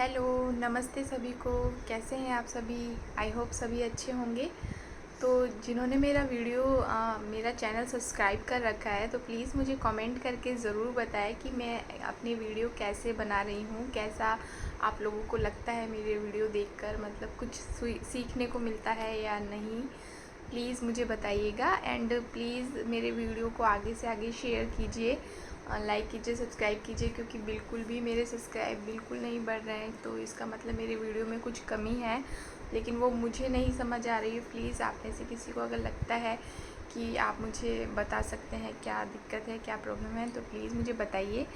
Hello, नमस्ते सभी को। कैसे हैं आप सभी? आई होप सभी अच्छे होंगे। तो जिन्होंने मेरा चैनल सब्सक्राइब कर रखा है तो प्लीज़ मुझे कमेंट करके ज़रूर बताएं कि मैं अपनी वीडियो कैसे बना रही हूँ, कैसा आप लोगों को लगता है मेरे वीडियो देखकर, मतलब कुछ सीखने को मिलता है या नहीं। प्लीज़ मुझे बताइएगा एंड प्लीज़ मेरे वीडियो को आगे से आगे शेयर कीजिए, लाइक कीजिए, सब्सक्राइब कीजिए, क्योंकि बिल्कुल भी मेरे सब्सक्राइब बिल्कुल नहीं बढ़ रहे हैं। तो इसका मतलब मेरे वीडियो में कुछ कमी है, लेकिन वो मुझे नहीं समझ आ रही है। प्लीज़ आप में से किसी को अगर लगता है कि आप मुझे बता सकते हैं क्या दिक्कत है, क्या प्रॉब्लम है, तो प्लीज़ मुझे बताइए।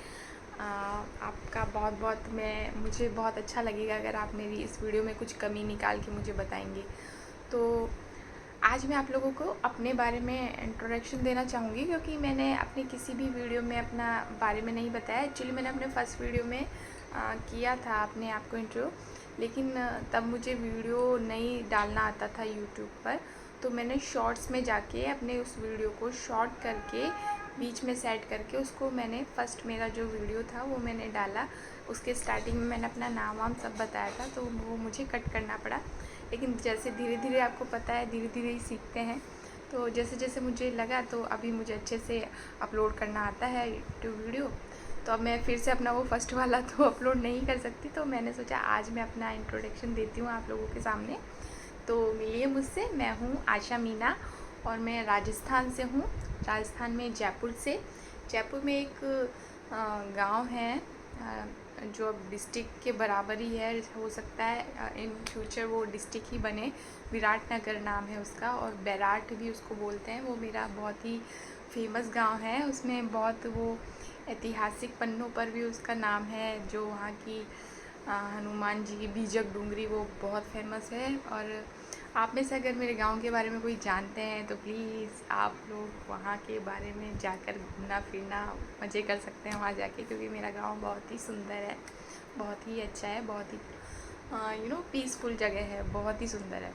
आपका बहुत बहुत मुझे बहुत अच्छा लगेगा अगर आप मेरी इस वीडियो में कुछ कमी निकाल के मुझे बताएंगे। तो आज मैं आप लोगों को अपने बारे में इंट्रोडक्शन देना चाहूँगी, क्योंकि मैंने अपने किसी भी वीडियो में अपना बारे में नहीं बताया। एक्चुअली मैंने अपने फर्स्ट वीडियो में किया था अपने आप को इंट्रो, लेकिन तब मुझे वीडियो नहीं डालना आता था यूट्यूब पर। तो मैंने शॉर्ट्स में जाके अपने उस वीडियो को शॉर्ट करके बीच में सेट करके उसको मैंने फर्स्ट मेरा जो वीडियो था वो मैंने डाला। उसके स्टार्टिंग में मैंने अपना नाम वाम सब बताया था, तो वो मुझे कट करना पड़ा। लेकिन जैसे धीरे धीरे, आपको पता है, धीरे धीरे ही सीखते हैं। तो जैसे जैसे मुझे लगा, तो अभी मुझे अच्छे से अपलोड करना आता है यूट्यूब वीडियो। तो अब मैं फिर से अपना वो फर्स्ट वाला तो अपलोड नहीं कर सकती, तो मैंने सोचा आज मैं अपना इंट्रोडक्शन देती हूँ आप लोगों के सामने। तो मिलिए मुझसे, मैं हूँ आशा मीना और मैं राजस्थान से हूँ। राजस्थान में जयपुर से। जयपुर में एक गांव है जो अब डिस्ट्रिक्ट के बराबर ही है, हो सकता है इन फ्यूचर वो डिस्ट्रिक्ट ही बने। विराटनगर नाम है उसका, और बैराट भी उसको बोलते हैं। वो मेरा बहुत ही फेमस गांव है। उसमें बहुत वो ऐतिहासिक पन्नों पर भी उसका नाम है। जो वहाँ की हनुमान जी की बीजक डूंगरी, वो बहुत फेमस है। और आप में से अगर मेरे गांव के बारे में कोई जानते हैं तो प्लीज़ आप लोग वहाँ के बारे में जाकर घूमना फिरना मज़े कर सकते हैं वहाँ जाके, क्योंकि मेरा गांव बहुत ही सुंदर है, बहुत ही अच्छा है, बहुत ही पीसफुल जगह है, बहुत ही सुंदर है।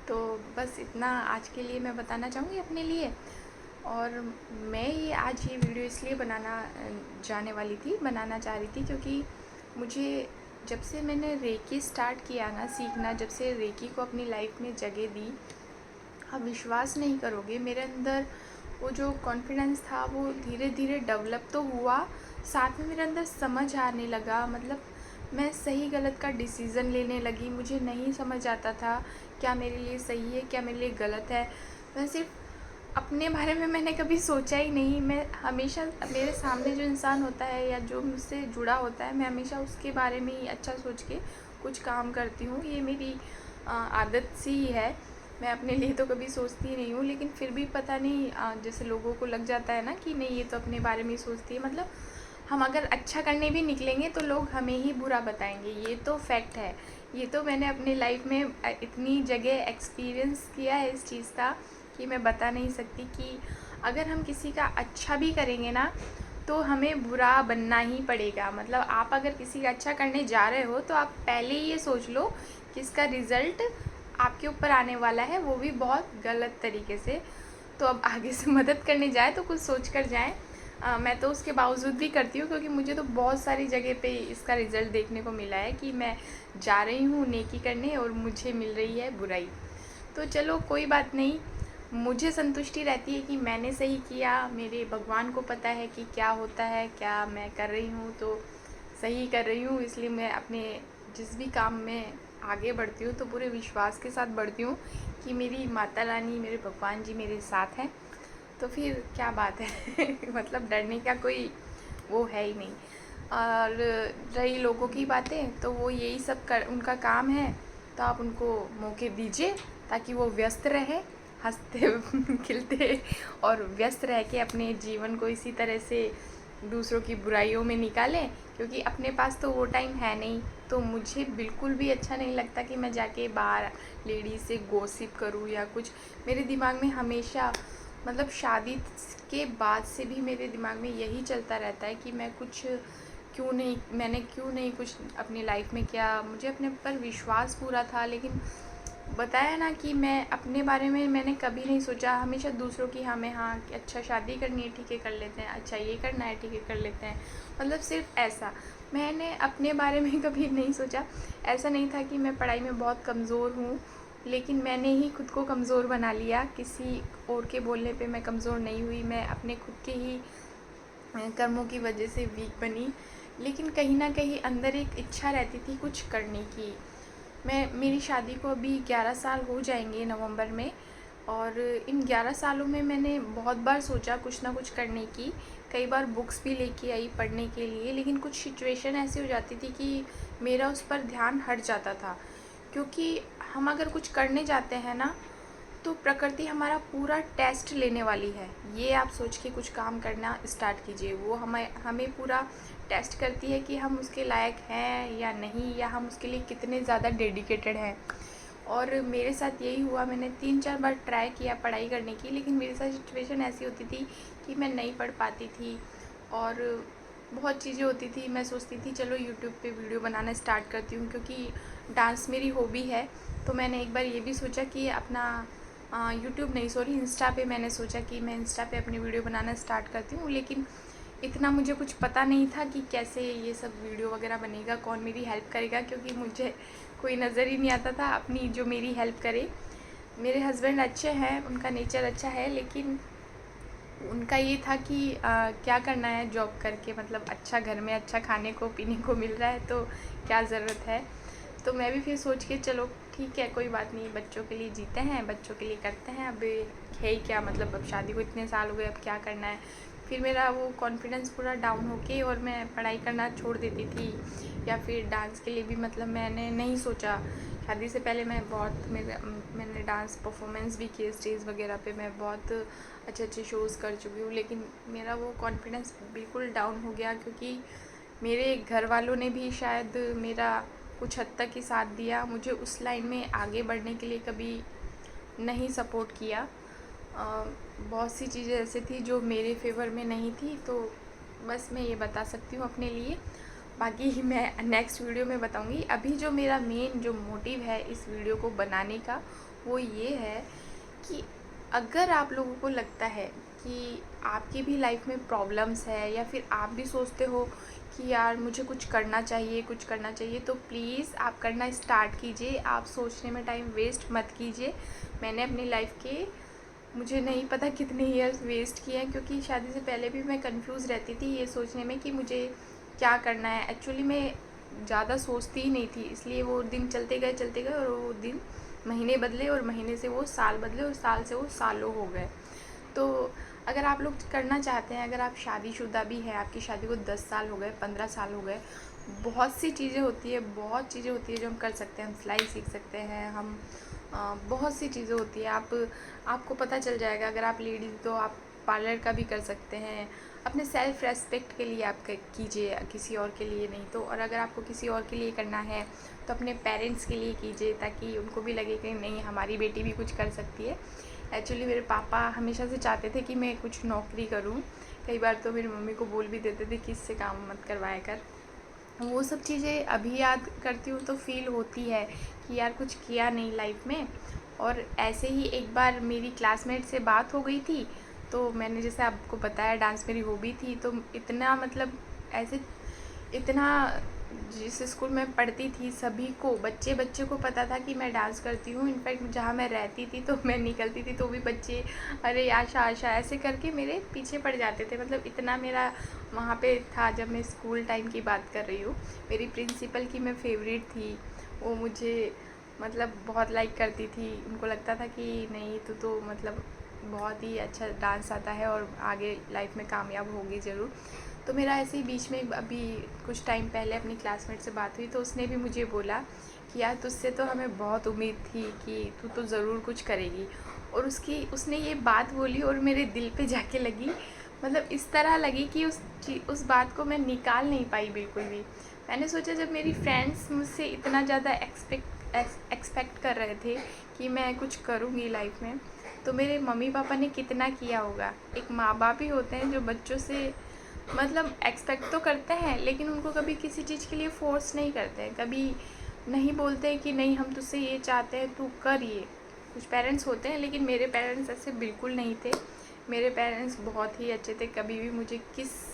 तो बस इतना आज के लिए मैं बताना चाहूँगी अपने लिए। और मैं ये वीडियो इसलिए बनाना चाह रही थी क्योंकि मुझे, जब से मैंने रेकी स्टार्ट किया ना सीखना, जब से रेकी को अपनी लाइफ में जगह दी, आप विश्वास नहीं करोगे, मेरे अंदर वो जो कॉन्फिडेंस था वो धीरे धीरे डेवलप तो हुआ, साथ में मेरे अंदर समझ आने लगा। मतलब मैं सही गलत का डिसीज़न लेने लगी। मुझे नहीं समझ आता था क्या मेरे लिए सही है, क्या मेरे लिए गलत है। मैं सिर्फ अपने बारे में मैंने कभी सोचा ही नहीं। मैं हमेशा मेरे सामने जो इंसान होता है या जो मुझसे जुड़ा होता है, मैं हमेशा उसके बारे में ही अच्छा सोच के कुछ काम करती हूँ। ये मेरी आदत सी ही है। मैं अपने लिए तो कभी सोचती नहीं हूँ, लेकिन फिर भी पता नहीं जैसे लोगों को लग जाता है ना कि नहीं, ये तो अपने बारे में ही सोचती है। मतलब हम अगर अच्छा करने भी निकलेंगे तो लोग हमें ही बुरा बताएंगे, ये तो फैक्ट है। ये तो मैंने अपनी लाइफ में इतनी जगह एक्सपीरियंस किया है इस चीज़ का कि मैं बता नहीं सकती कि अगर हम किसी का अच्छा भी करेंगे ना तो हमें बुरा बनना ही पड़ेगा। मतलब आप अगर किसी का अच्छा करने जा रहे हो तो आप पहले ही ये सोच लो कि इसका रिज़ल्ट आपके ऊपर आने वाला है, वो भी बहुत गलत तरीके से। तो अब आगे से मदद करने जाए तो कुछ सोच कर जाएँ। मैं तो उसके बावजूद भी करती हूँ, क्योंकि मुझे तो बहुत सारी जगह पे इसका रिज़ल्ट देखने को मिला है कि मैं जा रही हूँ नेकी करने और मुझे मिल रही है बुराई। तो चलो कोई बात नहीं, मुझे संतुष्टि रहती है कि मैंने सही किया। मेरे भगवान को पता है कि क्या होता है, क्या मैं कर रही हूँ तो सही कर रही हूँ। इसलिए मैं अपने जिस भी काम में आगे बढ़ती हूँ तो पूरे विश्वास के साथ बढ़ती हूँ कि मेरी माता रानी, मेरे भगवान जी मेरे साथ हैं। तो फिर क्या बात है मतलब डरने का कोई वो है ही नहीं। और रही लोगों की बातें, तो वो यही सब कर उनका काम है, तो आप उनको मौके दीजिए ताकि वो व्यस्त रहे, हंसते खिलते और व्यस्त रह के अपने जीवन को इसी तरह से दूसरों की बुराइयों में निकालें, क्योंकि अपने पास तो वो टाइम है नहीं। तो मुझे बिल्कुल भी अच्छा नहीं लगता कि मैं जाके बाहर लेडीज़ से गॉसिप करूँ या कुछ। मेरे दिमाग में हमेशा, मतलब शादी के बाद से भी मेरे दिमाग में यही चलता रहता है कि मैंने क्यों नहीं कुछ अपनी लाइफ में किया। मुझे अपने पर विश्वास पूरा था, लेकिन बताया ना कि मैं अपने बारे में मैंने कभी नहीं सोचा। हमेशा दूसरों की हमें, हाँ कि अच्छा शादी करनी है ठीक है कर लेते हैं, अच्छा ये करना है ठीक है कर लेते हैं, मतलब सिर्फ ऐसा। मैंने अपने बारे में कभी नहीं सोचा। ऐसा नहीं था कि मैं पढ़ाई में बहुत कमज़ोर हूँ, लेकिन मैंने ही खुद को कमज़ोर बना लिया। किसी और के बोलने पे मैं कमज़ोर नहीं हुई, मैं अपने खुद के ही कर्मों की वजह से वीक बनी। लेकिन कहीं ना कहीं अंदर एक इच्छा रहती थी कुछ करने की। मेरी शादी को अभी 11 साल हो जाएंगे नवंबर में, और इन 11 सालों में मैंने बहुत बार सोचा कुछ ना कुछ करने की। कई बार बुक्स भी लेके आई पढ़ने के लिए, लेकिन कुछ सिचुएशन ऐसी हो जाती थी कि मेरा उस पर ध्यान हट जाता था। क्योंकि हम अगर कुछ करने जाते हैं ना, तो प्रकृति हमारा पूरा टेस्ट लेने वाली है। ये आप सोच के कुछ काम करना स्टार्ट कीजिए, वो हमें पूरा टेस्ट करती है कि हम उसके लायक हैं या नहीं, या हम उसके लिए कितने ज़्यादा डेडिकेटेड हैं। और मेरे साथ यही हुआ। मैंने 3-4 बार ट्राई किया पढ़ाई करने की, लेकिन मेरे साथ सिचुएशन ऐसी होती थी कि मैं नहीं पढ़ पाती थी। और बहुत चीज़ें होती थी, मैं सोचती थी चलो यूट्यूब पे वीडियो बनाना स्टार्ट करती हूँ, क्योंकि डांस मेरी हॉबी है। तो मैंने एक बार ये भी सोचा कि अपना यूट्यूब नहीं, सॉरी, इंस्टा पे मैंने सोचा कि मैं इंस्टा पे अपनी वीडियो बनाना स्टार्ट करती हूँ। लेकिन इतना मुझे कुछ पता नहीं था कि कैसे ये सब वीडियो वगैरह बनेगा, कौन मेरी हेल्प करेगा, क्योंकि मुझे कोई नज़र ही नहीं आता था अपनी जो मेरी हेल्प करे। मेरे हस्बैंड अच्छे हैं, उनका नेचर अच्छा है, लेकिन उनका ये था कि क्या करना है जॉब करके, मतलब अच्छा घर में अच्छा खाने को पीने को मिल रहा है तो क्या ज़रूरत है। तो मैं भी फिर सोच के चलो ठीक है, कोई बात नहीं, बच्चों के लिए जीते हैं, बच्चों के लिए करते हैं। अब है ही क्या, मतलब अब शादी को इतने साल हो गए, अब क्या करना है। फिर मेरा वो कॉन्फिडेंस पूरा डाउन होके और मैं पढ़ाई करना छोड़ देती थी, या फिर डांस के लिए भी मतलब मैंने नहीं सोचा। शादी से पहले मैंने डांस परफॉर्मेंस भी किए स्टेज वगैरह पे, मैं बहुत अच्छे अच्छे शोज़ कर चुकी हूँ। लेकिन मेरा वो कॉन्फिडेंस बिल्कुल डाउन हो गया, क्योंकि मेरे घर वालों ने भी शायद मेरा कुछ हद तक ही साथ दिया, मुझे उस लाइन में आगे बढ़ने के लिए कभी नहीं सपोर्ट किया। बहुत सी चीज़ें ऐसी थी जो मेरे फेवर में नहीं थी। तो बस मैं ये बता सकती हूँ अपने लिए, बाकी मैं नेक्स्ट वीडियो में बताऊँगी। अभी जो मेरा मेन जो मोटिव है इस वीडियो को बनाने का, वो ये है कि अगर आप लोगों को लगता है कि आपकी भी लाइफ में प्रॉब्लम्स है, या फिर आप भी सोचते हो कि यार मुझे कुछ करना चाहिए, तो प्लीज़ आप करना स्टार्ट कीजिए। आप सोचने में टाइम वेस्ट मत कीजिए। मैंने अपनी लाइफ के मुझे नहीं पता कितने ईयर्स वेस्ट किए हैं, क्योंकि शादी से पहले भी मैं कंफ्यूज रहती थी ये सोचने में कि मुझे क्या करना है। एक्चुअली मैं ज़्यादा सोचती ही नहीं थी, इसलिए वो दिन चलते गए और वो दिन महीने बदले, और महीने से वो साल बदले, और साल से वो सालों हो गए। तो अगर आप लोग करना चाहते हैं, अगर आप शादीशुदा भी हैं, आपकी शादी को 10 साल हो गए, 15 साल हो गए, बहुत सी चीज़ें होती है, जो हम कर सकते हैं। हम सिलाई सीख सकते हैं, हम बहुत सी चीज़ें होती है। आपको पता चल जाएगा। अगर आप लेडीज़ तो आप पार्लर का भी कर सकते हैं। अपने सेल्फ़ रेस्पेक्ट के लिए आप कीजिए, किसी और के लिए नहीं। तो और अगर आपको किसी और के लिए करना है तो अपने पेरेंट्स के लिए कीजिए, ताकि उनको भी लगे कि नहीं, हमारी बेटी भी कुछ कर सकती है। एक्चुअली मेरे पापा हमेशा से चाहते थे कि मैं कुछ नौकरी करूं। कई बार तो मेरी मम्मी को बोल भी देते थे कि इससे काम मत करवाया कर। वो सब चीज़ें अभी याद करती हूँ तो फील होती है कि यार कुछ किया नहीं लाइफ में। और ऐसे ही एक बार मेरी क्लासमेट से बात हो गई थी, तो मैंने जैसे आपको बताया डांस मेरी हॉबी थी। तो इतना मतलब ऐसे इतना, जिस स्कूल में पढ़ती थी सभी को, बच्चे बच्चे को पता था कि मैं डांस करती हूँ। इनफैक्ट जहाँ मैं रहती थी तो मैं निकलती थी तो भी बच्चे अरे आशा आशा ऐसे करके मेरे पीछे पड़ जाते थे। मतलब इतना मेरा वहाँ पे था। जब मैं स्कूल टाइम की बात कर रही हूँ, मेरी प्रिंसिपल की मैं फेवरेट थी। वो मुझे मतलब बहुत लाइक करती थी। उनको लगता था कि नहीं, तू तो मतलब बहुत ही अच्छा डांस आता है और आगे लाइफ में कामयाब होगी ज़रूर। तो मेरा ऐसे ही बीच में अभी कुछ टाइम पहले अपनी क्लासमेट से बात हुई, तो उसने भी मुझे बोला कि यार तुझसे तो हमें बहुत उम्मीद थी कि तू तो ज़रूर कुछ करेगी। और उसने ये बात बोली और मेरे दिल पे जाके लगी। मतलब इस तरह लगी कि उस बात को मैं निकाल नहीं पाई बिल्कुल भी। मैंने सोचा जब मेरी फ्रेंड्स मुझसे इतना ज़्यादा एक्सपेक्ट कर रहे थे कि मैं कुछ करूँगी लाइफ में, तो मेरे मम्मी पापा ने कितना किया होगा। एक माँ बाप ही होते हैं जो बच्चों से मतलब एक्सपेक्ट तो करते हैं, लेकिन उनको कभी किसी चीज़ के लिए फ़ोर्स नहीं करते हैं। कभी नहीं बोलते कि नहीं हम तुझसे ये चाहते हैं तू कर ये। कुछ पेरेंट्स होते हैं, लेकिन मेरे पेरेंट्स ऐसे बिल्कुल नहीं थे। मेरे पेरेंट्स बहुत ही अच्छे थे, कभी भी मुझे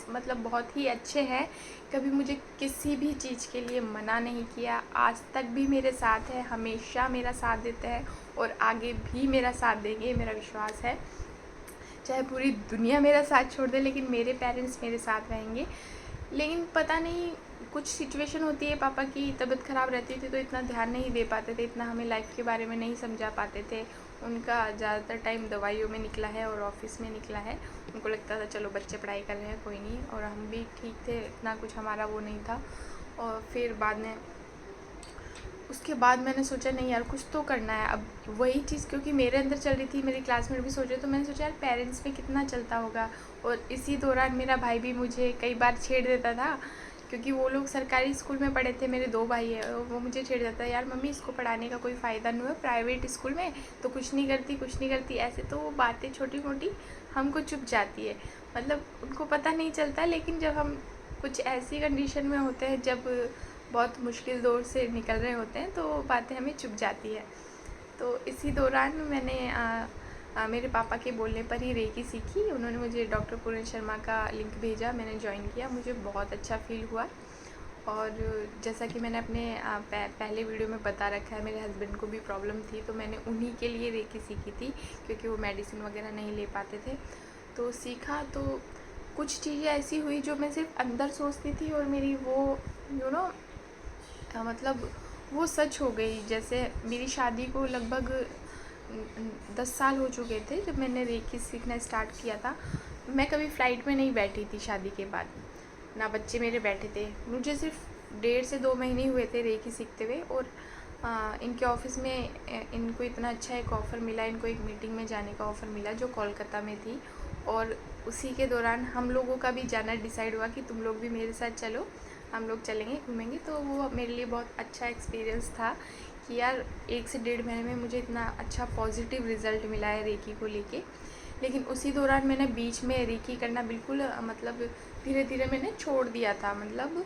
मतलब बहुत ही अच्छे हैं, कभी मुझे किसी भी चीज़ के लिए मना नहीं किया। आज तक भी मेरे साथ है, हमेशा मेरा साथ देते हैं और आगे भी मेरा साथ देंगे, मेरा विश्वास है। चाहे पूरी दुनिया मेरा साथ छोड़ दे, लेकिन मेरे पेरेंट्स मेरे साथ रहेंगे। लेकिन पता नहीं, कुछ सिचुएशन होती है, पापा की तबीयत ख़राब रहती थी तो इतना ध्यान नहीं दे पाते थे, इतना हमें लाइफ के बारे में नहीं समझा पाते थे। उनका ज़्यादातर टाइम दवाइयों में निकला है और ऑफिस में निकला है। उनको लगता था चलो बच्चे पढ़ाई कर रहे हैं, कोई नहीं, और हम भी ठीक थे, इतना कुछ हमारा वो नहीं था। और फिर बाद में उसके बाद मैंने सोचा नहीं यार, कुछ तो करना है अब। वही चीज़ क्योंकि मेरे अंदर चल रही थी, मेरी क्लासमेट भी सोच रहे, तो मैंने सोचा यार पेरेंट्स में कितना चलता होगा। और इसी दौरान मेरा भाई भी मुझे कई बार छेड़ देता था, क्योंकि वो लोग सरकारी स्कूल में पढ़े थे, मेरे 2 भाई है, वो मुझे छेड़ देता है, यार मम्मी इसको पढ़ाने का कोई फ़ायदा नहीं है, प्राइवेट स्कूल में तो कुछ नहीं करती, कुछ नहीं करती, ऐसे। तो वो बातें छोटी मोटी हमको चुभ जाती है, मतलब उनको पता नहीं चलता, लेकिन जब हम कुछ ऐसी कंडीशन में होते हैं, जब बहुत मुश्किल दौर से निकल रहे होते हैं, तो बातें हमें चुभ जाती है। तो इसी दौरान मैंने मेरे पापा के बोलने पर ही रेकी सीखी। उन्होंने मुझे डॉक्टर पूर्ण शर्मा का लिंक भेजा, मैंने ज्वाइन किया, मुझे बहुत अच्छा फील हुआ। और जैसा कि मैंने अपने पहले वीडियो में बता रखा है, मेरे हस्बैंड को भी प्रॉब्लम थी, तो मैंने उन्हीं के लिए रेकी सीखी थी, क्योंकि वो मेडिसिन वगैरह नहीं ले पाते थे। तो सीखा, तो कुछ चीज़ें ऐसी हुई जो मैं सिर्फ अंदर सोचती थी, और मेरी वो मतलब वो सच हो गई। जैसे मेरी शादी को लगभग 10 साल हो चुके थे जब मैंने रेकी सीखना स्टार्ट किया था। मैं कभी फ़्लाइट में नहीं बैठी थी शादी के बाद, ना बच्चे मेरे बैठे थे। मुझे सिर्फ 1.5 से 2 महीने हुए थे रेकी सीखते हुए, और इनके ऑफिस में इनको इतना अच्छा एक ऑफ़र मिला, इनको एक मीटिंग में जाने का ऑफ़र मिला जो कोलकाता में थी। और उसी के दौरान हम लोगों का भी जाना डिसाइड हुआ कि तुम लोग भी मेरे साथ चलो, हम लोग चलेंगे, घूमेंगे। तो वो मेरे लिए बहुत अच्छा एक्सपीरियंस था कि यार 1 से 1.5 महीने में मुझे इतना अच्छा पॉजिटिव रिज़ल्ट मिला है रेकी को लेके। लेकिन उसी दौरान मैंने बीच में रेकी करना बिल्कुल मतलब धीरे धीरे मैंने छोड़ दिया था। मतलब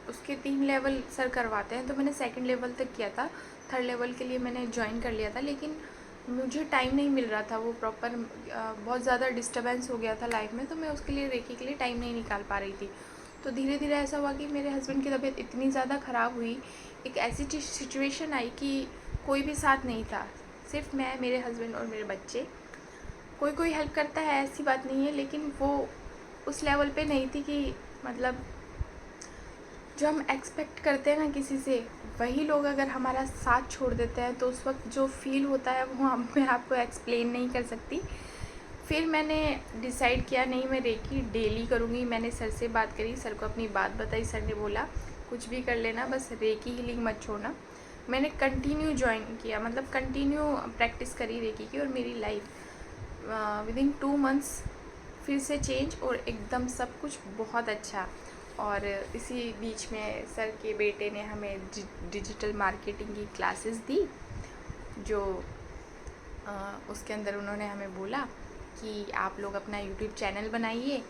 उसके 3 लेवल सर करवाते हैं, तो मैंने 2nd लेवल तक किया था। 3rd लेवल के लिए मैंने ज्वाइन कर लिया था, लेकिन मुझे टाइम नहीं मिल रहा था, वो प्रॉपर बहुत ज़्यादा डिस्टर्बेंस हो गया था लाइफ में, तो मैं उसके लिए रेकी के लिए टाइम नहीं निकाल पा रही थी। तो धीरे धीरे ऐसा हुआ कि मेरे हस्बैंड की तबीयत इतनी ज़्यादा ख़राब हुई, एक ऐसी सिचुएशन आई कि कोई भी साथ नहीं था, सिर्फ मैं, मेरे हस्बैंड और मेरे बच्चे। कोई हेल्प करता है, ऐसी बात नहीं है, लेकिन वो उस लेवल पे नहीं थी कि मतलब जो हम एक्सपेक्ट करते हैं ना किसी से, वही लोग अगर हमारा साथ छोड़ देते हैं, तो उस वक्त जो फील होता है वो मैं आपको एक्सप्लेन नहीं कर सकती। फिर मैंने डिसाइड किया नहीं, मैं रेकी डेली करूँगी। मैंने सर से बात करी, सर को अपनी बात बताई, सर ने बोला कुछ भी कर लेना, बस रेकी हीलिंग मत छोड़ना। मैंने कंटिन्यू ज्वाइन किया, मतलब कंटिन्यू प्रैक्टिस करी रेकी की, और मेरी लाइफ विदिन 2 मंथ्स फिर से चेंज, और एकदम सब कुछ बहुत अच्छा। और इसी बीच में सर के बेटे ने हमें डिजिटल मार्केटिंग की क्लासेस दी, जो उसके अंदर उन्होंने हमें बोला कि आप लोग अपना यूट्यूब चैनल बनाइए।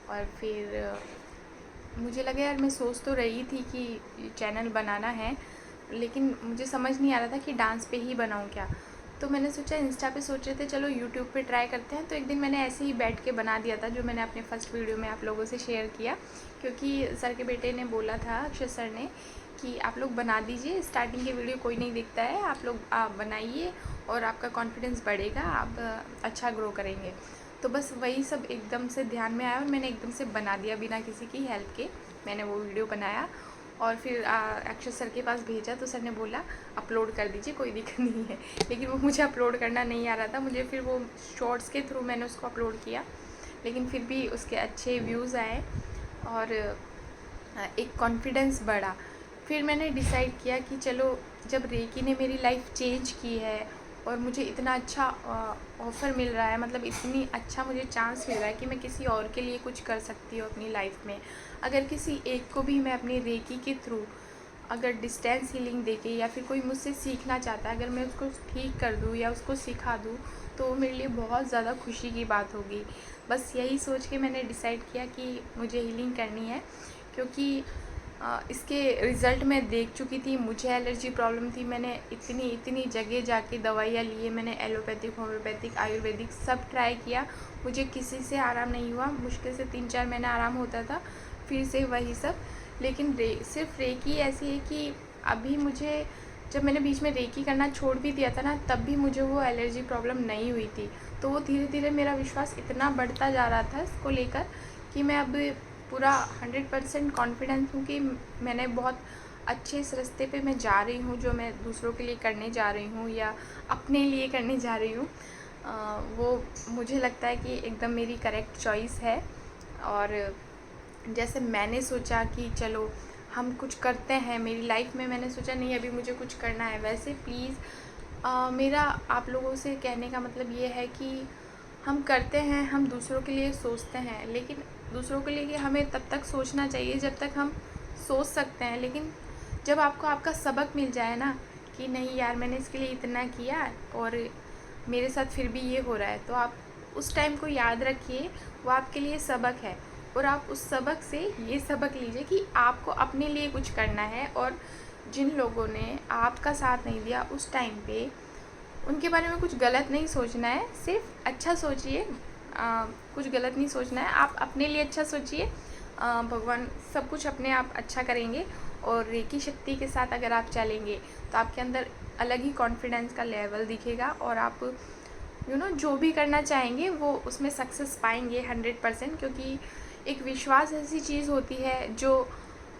और फिर मुझे लगा यार, मैं सोच तो रही थी कि चैनल बनाना है, लेकिन मुझे समझ नहीं आ रहा था कि डांस पे ही बनाऊँ क्या। तो मैंने सोचा इंस्टा पे सोच रहे थे चलो यूट्यूब पे ट्राई करते हैं। तो एक दिन मैंने ऐसे ही बैठ के बना दिया था, जो मैंने अपने फर्स्ट वीडियो में आप लोगों से शेयर किया, क्योंकि सर के बेटे ने बोला था, अक्षय सर ने, कि आप लोग बना दीजिए, स्टार्टिंग के वीडियो कोई नहीं दिखता है, आप लोग बनाइए और आपका कॉन्फिडेंस बढ़ेगा, आप अच्छा ग्रो करेंगे। तो बस वही सब एकदम से ध्यान में आया और मैंने एकदम से बना दिया बिना किसी की हेल्प के। मैंने वो वीडियो बनाया और फिर अक्षय सर के पास भेजा, तो सर ने बोला अपलोड कर दीजिए, कोई दिक्कत नहीं है। लेकिन वो मुझे अपलोड करना नहीं आ रहा था, मुझे फिर वो शॉर्ट्स के थ्रू मैंने उसको अपलोड किया, लेकिन फिर भी उसके अच्छे व्यूज़ आए और एक कॉन्फिडेंस बढ़ा। फिर मैंने डिसाइड किया कि चलो, जब रेकी ने मेरी लाइफ चेंज की है और मुझे इतना अच्छा ऑफ़र मिल रहा है, मतलब इतनी अच्छा मुझे चांस मिल रहा है कि मैं किसी और के लिए कुछ कर सकती हूँ अपनी लाइफ में। अगर किसी एक को भी मैं अपनी रेकी के थ्रू अगर डिस्टेंस हीलिंग देके, या फिर कोई मुझसे सीखना चाहता है, अगर मैं उसको ठीक कर दूँ या उसको सिखा दूँ, तो वो मेरे लिए बहुत ज़्यादा खुशी की बात होगी। बस यही सोच के मैंने डिसाइड किया कि मुझे हीलिंग करनी है, क्योंकि इसके रिज़ल्ट मैं देख चुकी थी। मुझे एलर्जी प्रॉब्लम थी, मैंने इतनी जगह जाके दवाइयाँ लिए, मैंने एलोपैथिक, होम्योपैथिक, आयुर्वेदिक सब ट्राई किया, मुझे किसी से आराम नहीं हुआ। मुश्किल से 3-4 महीने आराम होता था, फिर से वही सब। लेकिन सिर्फ रेकी ऐसी है कि अभी मुझे, जब मैंने बीच में रेकी करना छोड़ भी दिया था ना, तब भी मुझे वो एलर्जी प्रॉब्लम नहीं हुई थी। तो वो धीरे धीरे मेरा विश्वास इतना बढ़ता जा रहा था इसको लेकर कि मैं अब पूरा 100% कॉन्फिडेंस हूँ कि मैंने बहुत अच्छे इस रास्ते पे मैं जा रही हूँ, जो मैं दूसरों के लिए करने जा रही हूँ या अपने लिए करने जा रही हूँ। वो मुझे लगता है कि एकदम मेरी करेक्ट चॉइस है। और जैसे मैंने सोचा कि चलो हम कुछ करते हैं, मेरी लाइफ में मैंने सोचा नहीं अभी मुझे कुछ करना है, वैसे प्लीज़ मेरा आप लोगों से कहने का मतलब ये है कि हम करते हैं, हम दूसरों के लिए सोचते हैं, लेकिन दूसरों के लिए हमें तब तक सोचना चाहिए जब तक हम सोच सकते हैं। लेकिन जब आपको आपका सबक मिल जाए ना कि नहीं यार मैंने इसके लिए इतना किया और मेरे साथ फिर भी ये हो रहा है, तो आप उस टाइम को याद रखिए, वो आपके लिए सबक है। और आप उस सबक से ये सबक लीजिए कि आपको अपने लिए कुछ करना है, और जिन लोगों ने आपका साथ नहीं दिया उस टाइम पे, उनके बारे में कुछ गलत नहीं सोचना है, सिर्फ अच्छा सोचिए। कुछ गलत नहीं सोचना है, आप अपने लिए अच्छा सोचिए। भगवान सब कुछ अपने आप अच्छा करेंगे। और रेकी शक्ति के साथ अगर आप चलेंगे तो आपके अंदर अलग ही कॉन्फिडेंस का लेवल दिखेगा, और आप जो भी करना चाहेंगे वो उसमें सक्सेस पाएंगे 100%। क्योंकि एक विश्वास ऐसी चीज़ होती है जो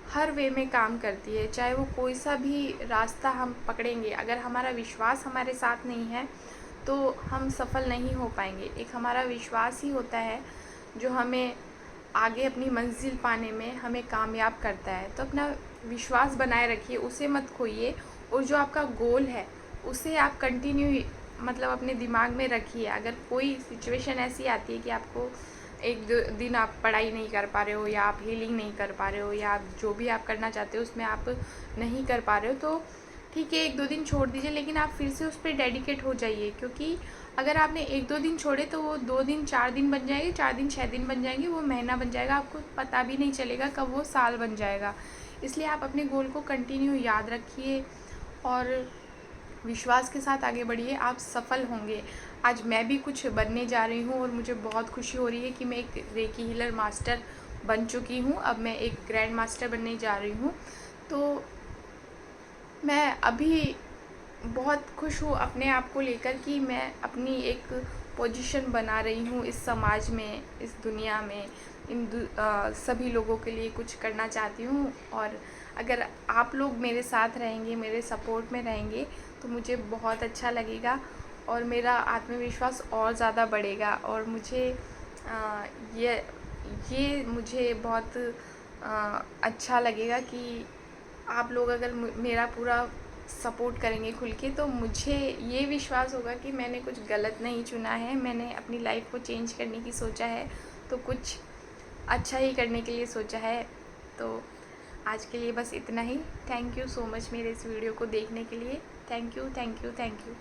हर वे में काम करती है, चाहे वो कोई सा भी रास्ता हम पकड़ेंगे, अगर हमारा विश्वास हमारे साथ नहीं है तो हम सफल नहीं हो पाएंगे। एक हमारा विश्वास ही होता है जो हमें आगे अपनी मंजिल पाने में हमें कामयाब करता है। तो अपना विश्वास बनाए रखिए, उसे मत खोइए, और जो आपका गोल है उसे आप कंटिन्यू मतलब अपने दिमाग में रखिए। अगर कोई सिचुएशन ऐसी आती है कि आपको एक दिन आप पढ़ाई नहीं कर पा रहे हो, या आप हीलिंग नहीं कर पा रहे हो, या आप जो भी आप करना चाहते हो उसमें आप नहीं कर पा रहे हो, तो ठीक है 1-2 दिन छोड़ दीजिए, लेकिन आप फिर से उस पर डेडिकेट हो जाइए। क्योंकि अगर आपने 1-2 दिन छोड़े तो वो 2 दिन 4 दिन बन जाएंगे, 4 दिन 6 दिन बन जाएंगे, वो महीना बन जाएगा, आपको पता भी नहीं चलेगा कब वो साल बन जाएगा। इसलिए आप अपने गोल को कंटिन्यू याद रखिए और विश्वास के साथ आगे बढ़िए, आप सफल होंगे। आज मैं भी कुछ बनने जा रही हूँ और मुझे बहुत खुशी हो रही है कि मैं एक रेकी हीलर मास्टर बन चुकी हूँ। अब मैं एक ग्रैंड मास्टर बनने जा रही हूँ। तो मैं अभी बहुत खुश हूँ अपने आप को लेकर कि मैं अपनी एक पोजीशन बना रही हूँ इस समाज में, इस दुनिया में, सभी लोगों के लिए कुछ करना चाहती हूँ। और अगर आप लोग मेरे साथ रहेंगे, मेरे सपोर्ट में रहेंगे, तो मुझे बहुत अच्छा लगेगा और मेरा आत्मविश्वास और ज़्यादा बढ़ेगा। और मुझे ये मुझे बहुत अच्छा लगेगा कि आप लोग अगर मेरा पूरा सपोर्ट करेंगे खुल के, तो मुझे ये विश्वास होगा कि मैंने कुछ गलत नहीं चुना है, मैंने अपनी लाइफ को चेंज करने की सोचा है, तो कुछ अच्छा ही करने के लिए सोचा है। तो आज के लिए बस इतना ही। थैंक यू सो मच मेरे इस वीडियो को देखने के लिए। Thank you, thank you, thank you.